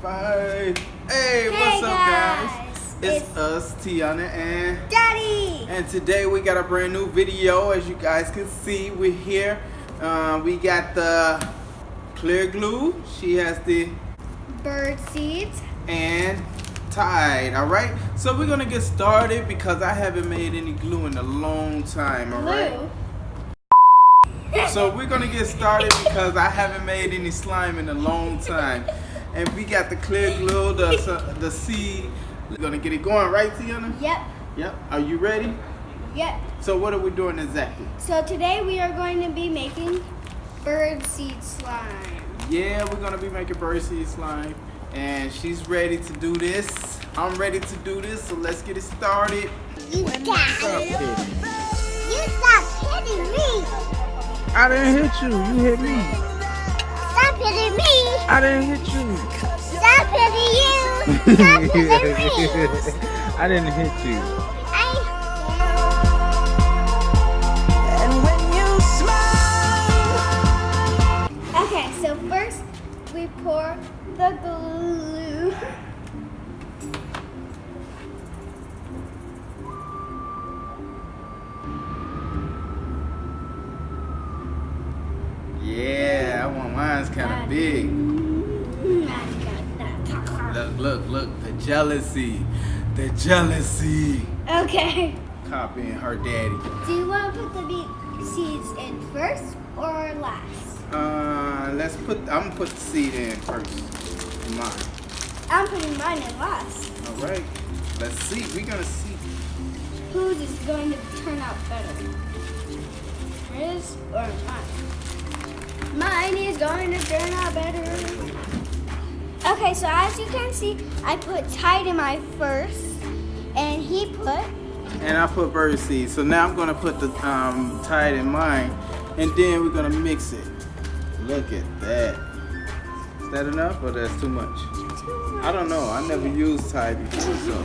5. Hey, what's up, guys? It's us, Tiana and Daddy. And today we got a brand new video. As you guys can see, we're here. We got the clear glue. She has the bird seeds and Tide. All right. So we're gonna get started because I haven't made any glue in a long time. All right. So we're gonna get started because I haven't made any slime in a long time. And we got the clear glue, the seed. We're gonna get it going, right, Tiana? Yep. Yep. Are you ready? Yep. So what are we doing exactly? So today we are going to be making bird seed slime. Yeah, we're gonna be making bird seed slime. And she's ready to do this. I'm ready to do this, so let's get it started. You stop hitting me. I didn't hit you. You hit me. Stop hitting me. I didn't hit you. Stop hitting you. Stop hitting me. I didn't hit you. And when you smile. Okay, so first we pour the glue. Yeah, I want mine's kind of big. Look, the jealousy. Okay. Copying her daddy. Do you want to put the seeds in first or last? I'm gonna put the seed in first. Mine. I'm putting mine in last. All right. Let's see. We're gonna see. Whose is going to turn out better? His or mine? Mine is going to turn out better. Okay, so as you can see, I put Tide in my first, and he put. And I put bird seed. So now I'm gonna put the Tide in mine, and then we're gonna mix it. Look at that. Is that enough or that's too much? I don't know. I never used Tide before, so.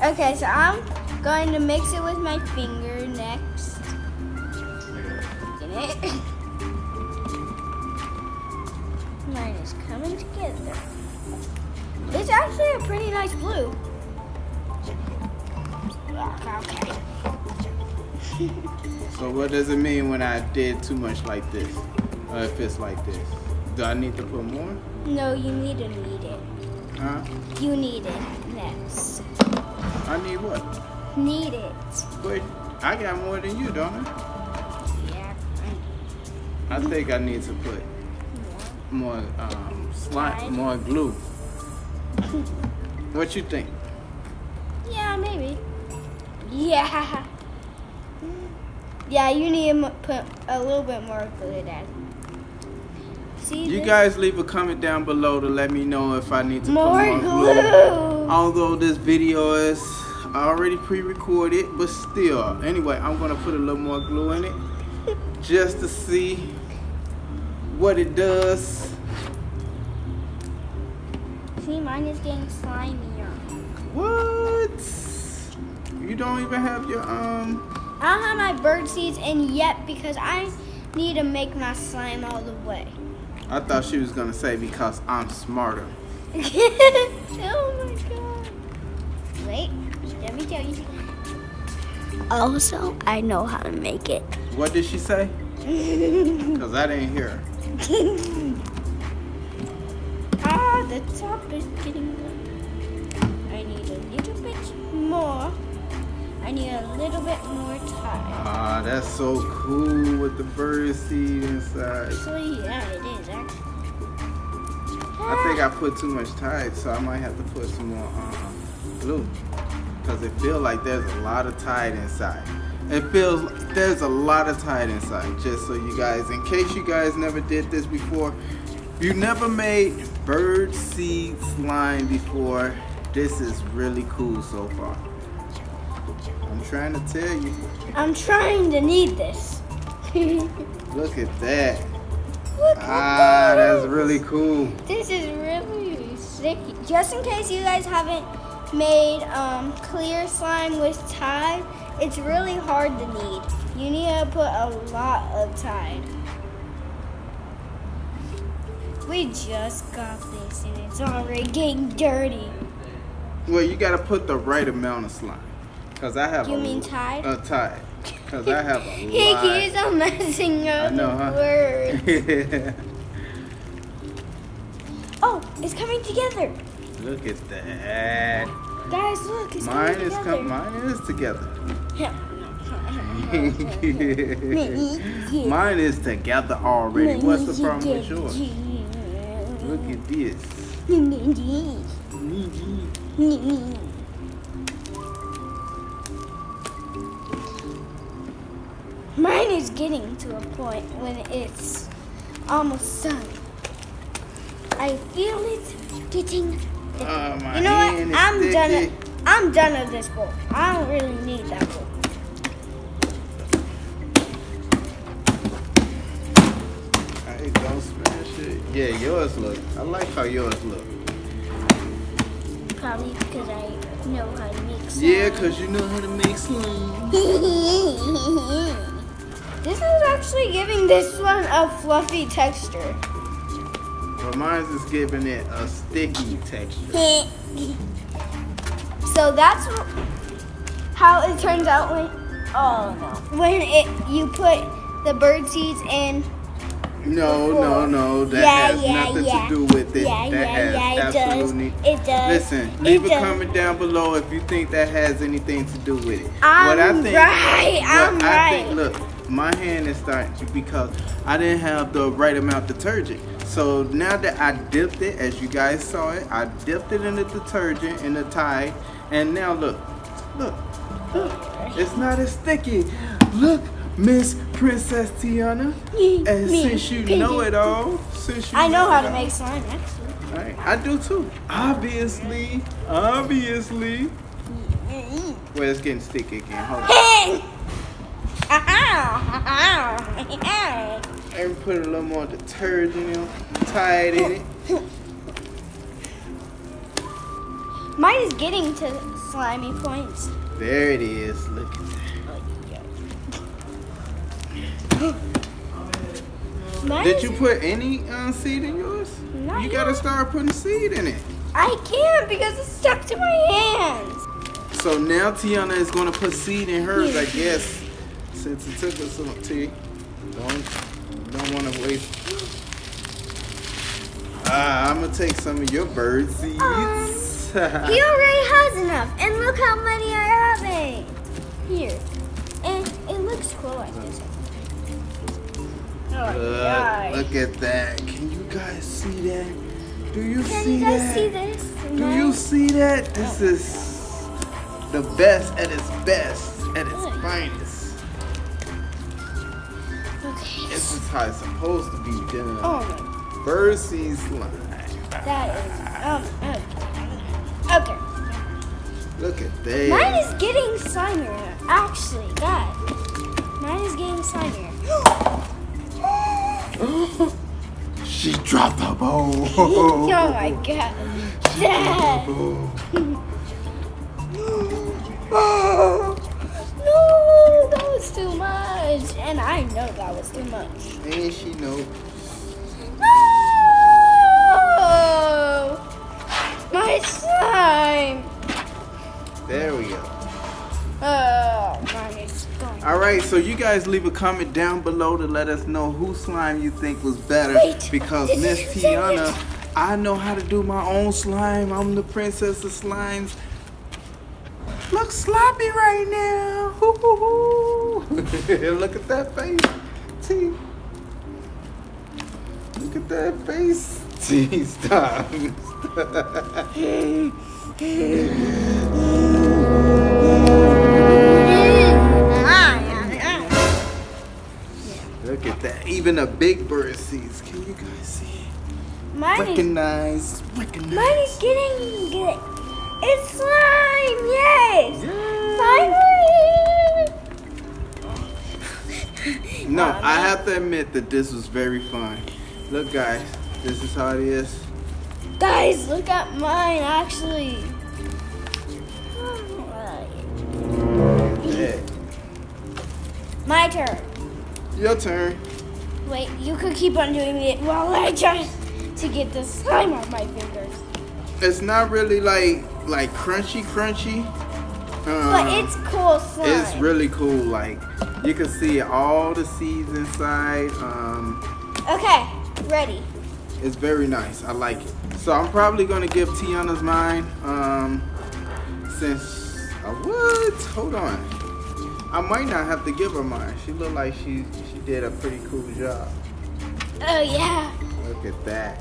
Okay, so I'm going to mix it with my finger next. Get it? Mine is coming together. It's actually a pretty nice blue. Okay. So what does it mean when I did too much like this? Or if it's like this? Do I need to put more? No, you need to knead it. Huh? You need it next. I need what? Knead it. But I got more than you, don't I? Yeah. I think I need to put more slime, more glue. What you think? Yeah, maybe. Yeah. Yeah, you need to put a little bit more glue, Dad. See You this? guys leave a comment down below to let me know if I need to More put more glue. Although this video is already pre-recorded, but still. Anyway, I'm gonna put a little more glue in it just to see what it does. See, mine is getting slimier. What? You don't even have your I don't have my bird seeds in yet because I need to make my slime all the way. I thought she was gonna say because I'm smarter. Oh my god. Wait, let me tell you. Also, I know how to make it. What did she say? Because I didn't hear her. The top is getting good. I need a little bit more. I need a little bit more Tide. Ah, that's so cool with the bird seed inside. So yeah, it is actually. I think I put too much Tide, so I might have to put some more glue. Because it feels like there's a lot of Tide inside. It feels like there's a lot of Tide inside. Just so you guys, in case you guys never did this before, if you never made bird seed slime before, this is really cool so far. I'm trying to tell you. I'm trying to knead this. Look at that. Look at That's really cool. This is really sick. Just in case you guys haven't made clear slime with Tide, it's really hard to knead. You need to put a lot of Tide. We just got this and it's already getting dirty. Well, you gotta put the right amount of slime. Cause I have You mean Tide? Tide. Cause I have a He lot. keeps on messing I up know, the huh? words. Oh, it's coming together. Look at that. Guys, look, it's Mine coming is together. mine is together. Yeah. Mine is together already. What's the problem with yours? Look at this. Mine is getting to a point when it's almost done. I feel it getting. My You know what? hand is I'm sticky. done. I'm done with this bowl. I don't really need that bowl. Hey, don't smash it. Yeah, yours look. I like how yours look. Probably because I know how to make slime. Yeah, cause you know how to make slime. This is actually giving this one a fluffy texture. But mine is giving it a sticky texture. So that's how it turns out when you put the bird seeds in. No. That has nothing to do with it. That has absolutely. It does. Listen, leave a comment down below if you think that has anything to do with it. I'm right. Look, my hand is starting to because I didn't have the right amount of detergent. So now that I dipped it, as you guys saw it, I dipped it in the detergent in the Tide, and now look, it's not as sticky. Look, Miss Princess Tiana, and since you know it all, I know how to make slime actually. Right, I do too. Obviously. Well, it's getting sticky again. Hold on. And put a little more detergent in, Tide in it. Mine is getting to slimy points. There it is. Look at that. Did you put any seed in yours? Not You gotta yet. start putting seed in it. I can't because it's stuck to my hands. So now Tiana is gonna put seed in hers, I guess. Since it took us some tea. Don't wanna waste. I'm gonna take some of your bird seeds. He already has enough, and look how many I have in here. And it looks cool like this. Look at that. Can you guys see that? Do you Can see you guys that? see this? Do you see that? This is the best at its best, at its finest. Okay. This is how it's supposed to be done. Oh my. Birdseed slime. That is. Okay. Look at that. Mine is getting slimier. Actually, guys. Mine is getting slimier. She dropped the bowl. Oh my god. Dad. No, that was too much. And I know that was too much. And she knows. No! My slime. There we go. Oh, mine is going. All right, so you guys leave a comment down below to let us know whose slime you think was better. Wait, because did Miss you say Tiana, it? I know how to do my own slime. I'm the princess of slimes. Look sloppy right now. Look at that face. T. Look at that face. T, stop. Look at that. Even the big bird seeds. Can you guys see? Recognize. Mine is getting good. It's slime, yes! Finally! No, I have to admit that this was very fun. Look, guys, this is how it is. Guys, look at mine, actually. Yeah. My turn. Your turn. Wait, you could keep on doing it while I try to get the slime off my fingers. It's not really like crunchy. But it's cool slime. It's really cool. Like you can see all the seeds inside. Okay, ready. It's very nice. I like it. So I'm probably gonna give Tiana's mine. Since I would hold on, I might not have to give her mine. She looked like she did a pretty cool job. Oh yeah. Look at that.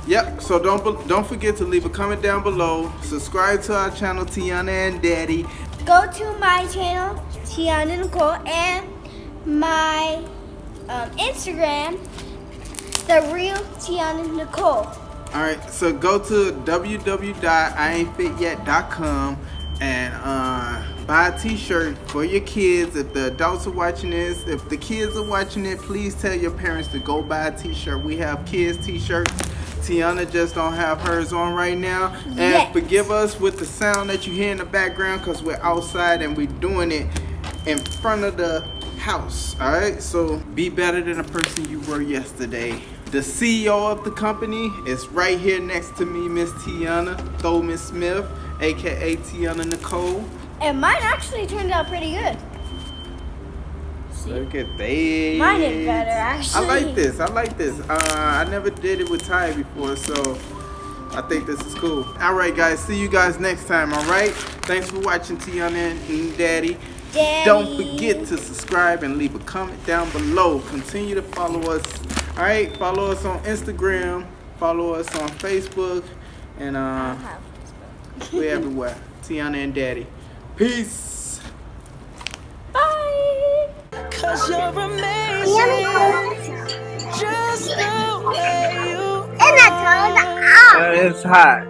Yep, so don't forget to leave a comment down below. Subscribe to our channel, Tiana and Daddy. Go to my channel, Tiana and Nicole, and my Instagram, The Real Tiana and Nicole. Alright, so go to www.iaintfityet.com and buy a t-shirt for your kids. If the adults are watching this, if the kids are watching it, please tell your parents to go buy a t-shirt. We have kids t-shirts. Tiana just don't have hers on right now. And yes. Forgive us with the sound that you hear in the background because we're outside and we're doing it in front of the house. Alright, so be better than the person you were yesterday. The CEO of the company is right here next to me, Miss Tiana Thowman Smith, aka Tiana Nicole. And mine actually turned out pretty good. Look at that. Mine is better, actually. I like this. I never did it with Ty before, so I think this is cool. Alright guys, see you guys next time, alright? Thanks for watching Tiana and Daddy. Don't forget to subscribe and leave a comment down below. Continue to follow us. Alright, follow us on Instagram, follow us on Facebook, and we're everywhere. Tiana and Daddy. Peace. Bye. Cause you're amazing. Just the way you And I turned out. It's hot.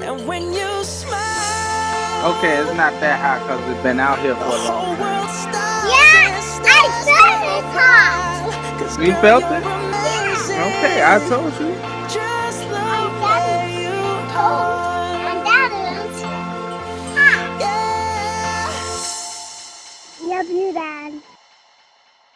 and when you smile, Okay, it's not that hot because it's been out here for a the long whole time. world stops Yeah, and I stares felt it hot. 'cause You girl, felt you're it? amazing. Okay, I told you.